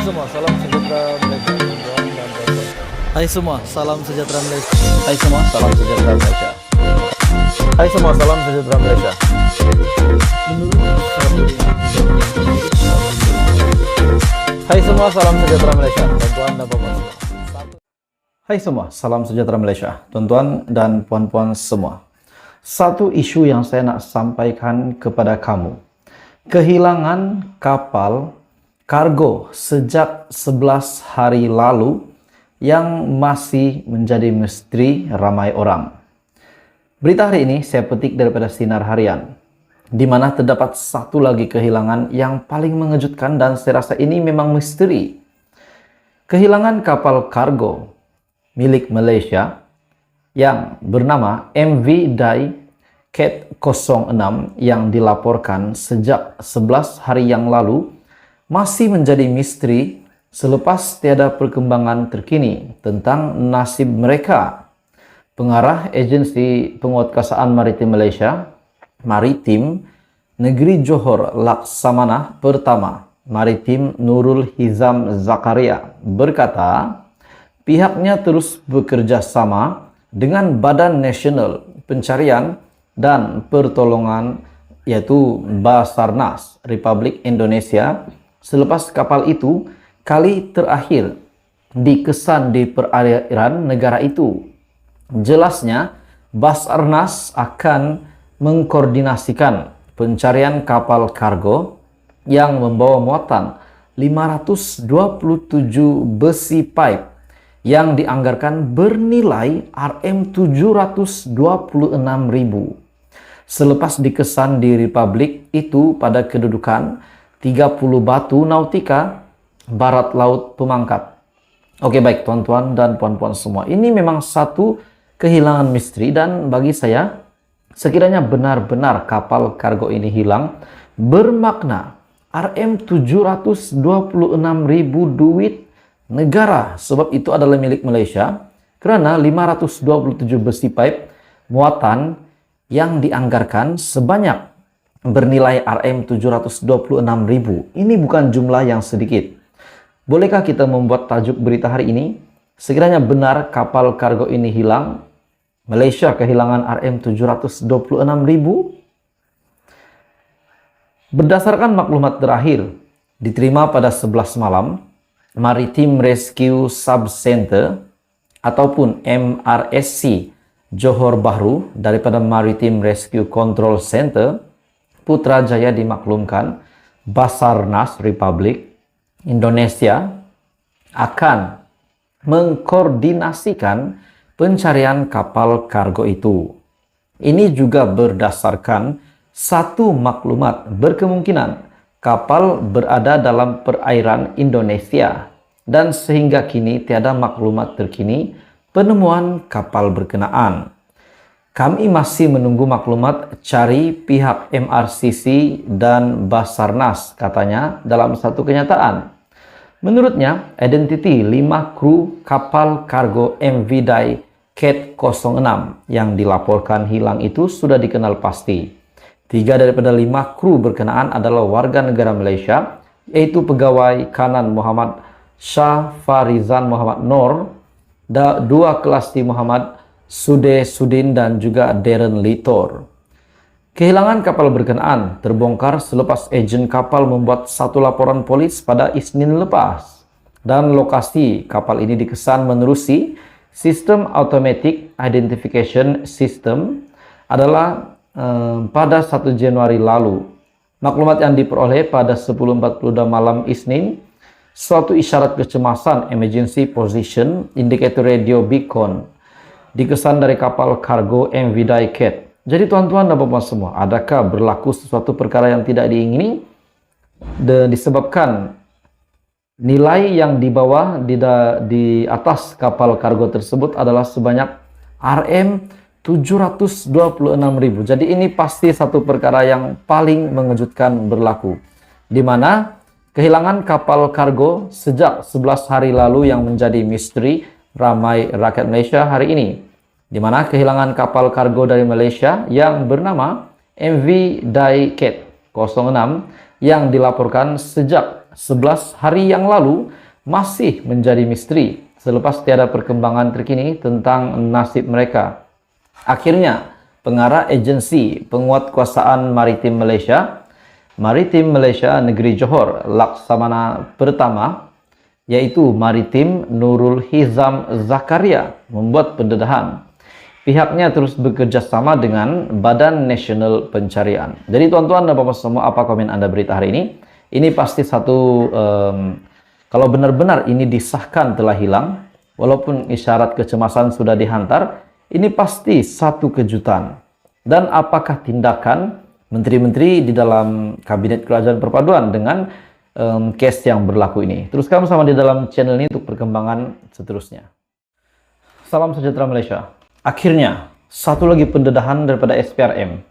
semua, salam sejahtera Malaysia. Tuan dan puan-puan. Hai semua, salam sejahtera Malaysia. Hai semua, salam sejahtera Malaysia. Hai semua, salam sejahtera Malaysia. Hai semua, salam sejahtera Malaysia. Tuan-tuan dan puan-puan semua. Hai semua, salam sejahtera Malaysia. Tuan-tuan dan puan-puan semua. Satu isu yang saya nak sampaikan kepada kamu. Kehilangan kapal kargo sejak 11 hari lalu yang masih menjadi misteri ramai orang. Berita hari ini saya petik daripada Sinar Harian, di mana terdapat satu lagi kehilangan yang paling mengejutkan dan saya rasa ini memang misteri. Kehilangan kapal kargo milik Malaysia yang bernama MV Dai Cat 06 yang dilaporkan sejak 11 hari yang lalu masih menjadi misteri selepas tiada perkembangan terkini tentang nasib mereka. Pengarah Agensi Penguatkuasaan Maritim Malaysia, Maritim Negeri Johor Laksamana Pertama, Maritim Nurul Hizam Zakaria berkata, pihaknya terus bekerja sama dengan Badan Nasional Pencarian dan Pertolongan yaitu Basarnas Republik Indonesia selepas kapal itu kali terakhir dikesan di perairan negara itu. Jelasnya, Basarnas akan mengkoordinasikan pencarian kapal kargo yang membawa muatan 527 besi pipe yang dianggarkan bernilai Rm726.000. Selepas dikesan di Republik itu pada kedudukan 30 batu nautika barat laut Pemangkat. Oke, baik tuan-tuan dan puan-puan semua. Ini memang satu kehilangan misteri dan bagi saya sekiranya benar-benar kapal kargo ini hilang bermakna Rm726.000 duit negara, sebab itu adalah milik Malaysia kerana 527 besi pipe muatan yang dianggarkan sebanyak bernilai Rm726.000. Ini bukan jumlah yang sedikit. Bolehkah kita membuat tajuk berita hari ini? Sekiranya benar kapal kargo ini hilang, Malaysia kehilangan Rm726.000? Berdasarkan maklumat terakhir diterima pada 11 malam, Maritime Rescue Sub Center ataupun MRSC Johor Bahru daripada Maritime Rescue Control Center Putrajaya dimaklumkan Basarnas Republik Indonesia akan mengkoordinasikan pencarian kapal kargo itu. Ini juga berdasarkan satu maklumat berkemungkinan kapal berada dalam perairan Indonesia dan sehingga kini tiada maklumat terkini penemuan kapal berkenaan. Kami masih menunggu maklumat cari pihak MRCC dan Basarnas, katanya dalam satu kenyataan. Menurutnya, identiti 5 kru kapal kargo MV Dai Cat 06 yang dilaporkan hilang itu sudah dikenal pasti. 3 daripada 5 kru berkenaan adalah warga negara Malaysia, yaitu pegawai kanan Muhammad Shah Farizan Muhammad Noor, 2 kelasti Muhammad Sude Sudin dan juga Darren Litor. Kehilangan kapal berkenaan terbongkar selepas ejen kapal membuat satu laporan polis pada Isnin lepas. Dan lokasi kapal ini dikesan menerusi sistem Automatic Identification System adalah pada 1 Januari lalu. Maklumat yang diperoleh pada 10.42 malam Isnin, suatu isyarat kecemasan Emergency Position Indicator Radio Beacon dikesan dari kapal kargo MV Dai Cat. Jadi tuan-tuan dan puan-puan semua, adakah berlaku sesuatu perkara yang tidak diingini disebabkan nilai yang dibawa di atas kapal kargo tersebut adalah sebanyak Rm726.000. Jadi ini pasti satu perkara yang paling mengejutkan berlaku, di mana kehilangan kapal kargo sejak 11 hari lalu yang menjadi misteri ramai rakyat Malaysia hari ini, di mana kehilangan kapal kargo dari Malaysia yang bernama MV Dai Cat 06 yang dilaporkan sejak 11 hari yang lalu masih menjadi misteri selepas tiada perkembangan terkini tentang nasib mereka. Akhirnya, pengarah agensi penguatkuasaan maritim Malaysia Negeri Johor Laksamana Pertama, yaitu Maritim Nurul Hizam Zakaria, membuat pendedahan. Pihaknya terus bekerja sama dengan Badan Nasional Pencarian. Jadi tuan-tuan dan bapak semua, apa komen Anda berita hari ini? Ini pasti satu, kalau benar-benar ini disahkan telah hilang, walaupun isyarat kecemasan sudah dihantar, ini pasti satu kejutan. Dan apakah tindakan menteri-menteri di dalam Kabinet Kerajaan Perpaduan dengan case yang berlaku ini? Teruskan bersama di dalam channel ini untuk perkembangan seterusnya. Salam sejahtera Malaysia. Akhirnya, satu lagi pendedahan daripada SPRM,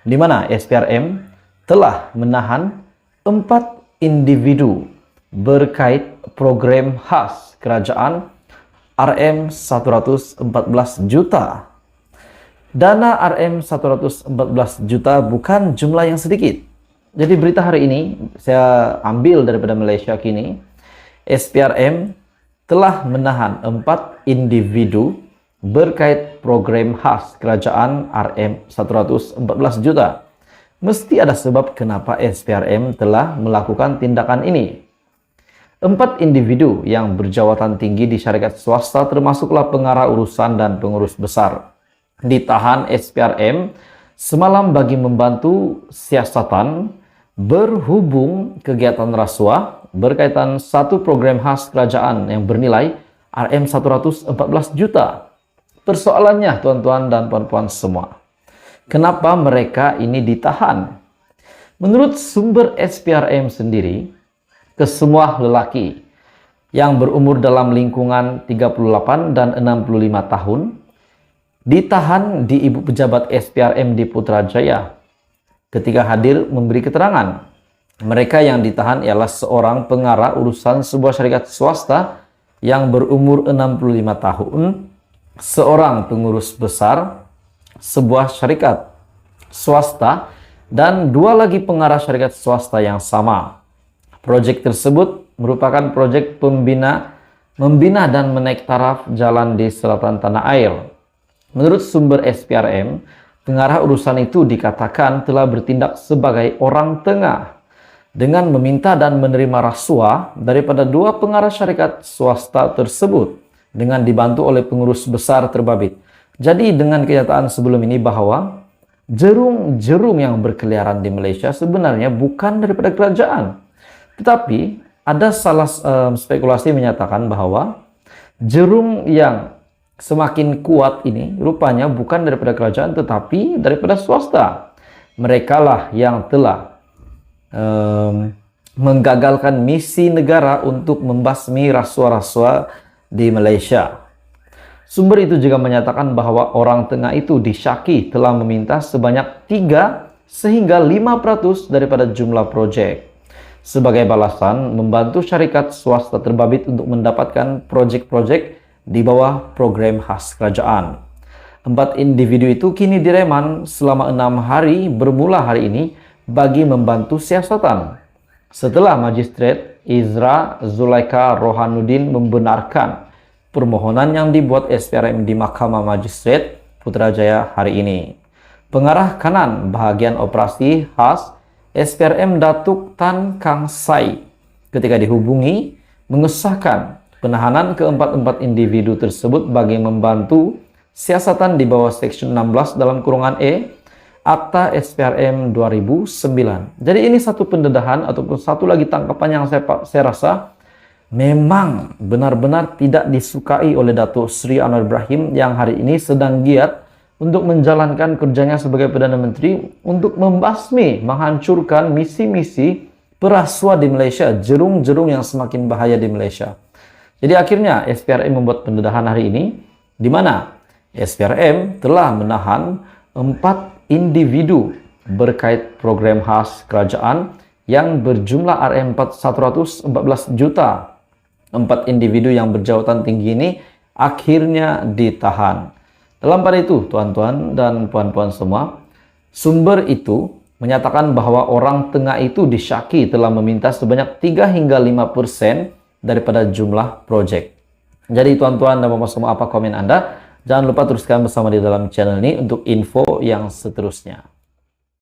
di mana SPRM telah menahan 4 individu berkait program khas kerajaan RM114 juta. Dana RM114 juta bukan jumlah yang sedikit. Jadi berita hari ini saya ambil daripada Malaysia Kini. SPRM telah menahan 4 individu berkait program khas kerajaan RM114 juta. Mesti ada sebab kenapa SPRM telah melakukan tindakan ini. 4 individu yang berjawatan tinggi di syarikat swasta termasuklah pengarah urusan dan pengurus besar ditahan SPRM semalam bagi membantu siasatan berhubung kegiatan rasuah berkaitan satu program khas kerajaan yang bernilai RM114 juta. Persoalannya, tuan-tuan dan puan-puan semua, kenapa mereka ini ditahan? Menurut sumber SPRM sendiri, kesemua lelaki yang berumur dalam lingkungan 38 dan 65 tahun ditahan di Ibu Pejabat SPRM di Putrajaya. Ketika hadir memberi keterangan, mereka yang ditahan ialah seorang pengarah urusan sebuah syarikat swasta yang berumur 65 tahun, seorang pengurus besar sebuah syarikat swasta, dan 2 lagi pengarah syarikat swasta yang sama. Proyek tersebut merupakan proyek membina dan menaik taraf jalan di selatan tanah air. Menurut sumber SPRM, pengarah urusan itu dikatakan telah bertindak sebagai orang tengah dengan meminta dan menerima rasuah daripada 2 pengarah syarikat swasta tersebut dengan dibantu oleh pengurus besar terbabit. Jadi dengan kenyataan sebelum ini bahwa jerum-jerum yang berkeliaran di Malaysia sebenarnya bukan daripada kerajaan. Tetapi ada salah spekulasi menyatakan bahwa jerum yang semakin kuat ini rupanya bukan daripada kerajaan tetapi daripada swasta. Mereka lah yang telah menggagalkan misi negara untuk membasmi rasuah-rasuah di Malaysia. Sumber itu juga menyatakan bahwa orang tengah itu disyaki telah meminta sebanyak 3 sehingga 5% daripada jumlah proyek sebagai balasan membantu syarikat swasta terbabit untuk mendapatkan proyek-proyek di bawah program khas kerajaan. 4 individu itu kini direman selama 6 hari bermula hari ini bagi membantu siasatan. Setelah Magistrate Izra Zulaika Rohanuddin membenarkan permohonan yang dibuat SPRM di Mahkamah Magistrate Putrajaya hari ini. Pengarah kanan bahagian operasi khas SPRM Datuk Tan Kang Sai ketika dihubungi mengesahkan penahanan keempat-empat individu tersebut bagi membantu siasatan di bawah Seksyen 16 dalam kurungan E Akta SPRM 2009. Jadi ini satu pendedahan ataupun satu lagi tangkapan yang saya rasa memang benar-benar tidak disukai oleh Datuk Seri Anwar Ibrahim yang hari ini sedang giat untuk menjalankan kerjanya sebagai Perdana Menteri untuk membasmi, menghancurkan misi-misi perasuah di Malaysia, jerung-jerung yang semakin bahaya di Malaysia. Jadi akhirnya SPRM membuat pendedahan hari ini di mana SPRM telah menahan 4 individu berkait program khas kerajaan yang berjumlah RM114 juta. 4 individu yang berjawatan tinggi ini akhirnya ditahan. Dalam pada itu, tuan-tuan dan puan-puan semua, sumber itu menyatakan bahwa orang tengah itu disyaki telah meminta sebanyak 3 hingga 5% daripada jumlah projek. Jadi tuan-tuan dan bapak semua, apa komen Anda? Jangan lupa teruskan bersama di dalam channel ini untuk info yang seterusnya.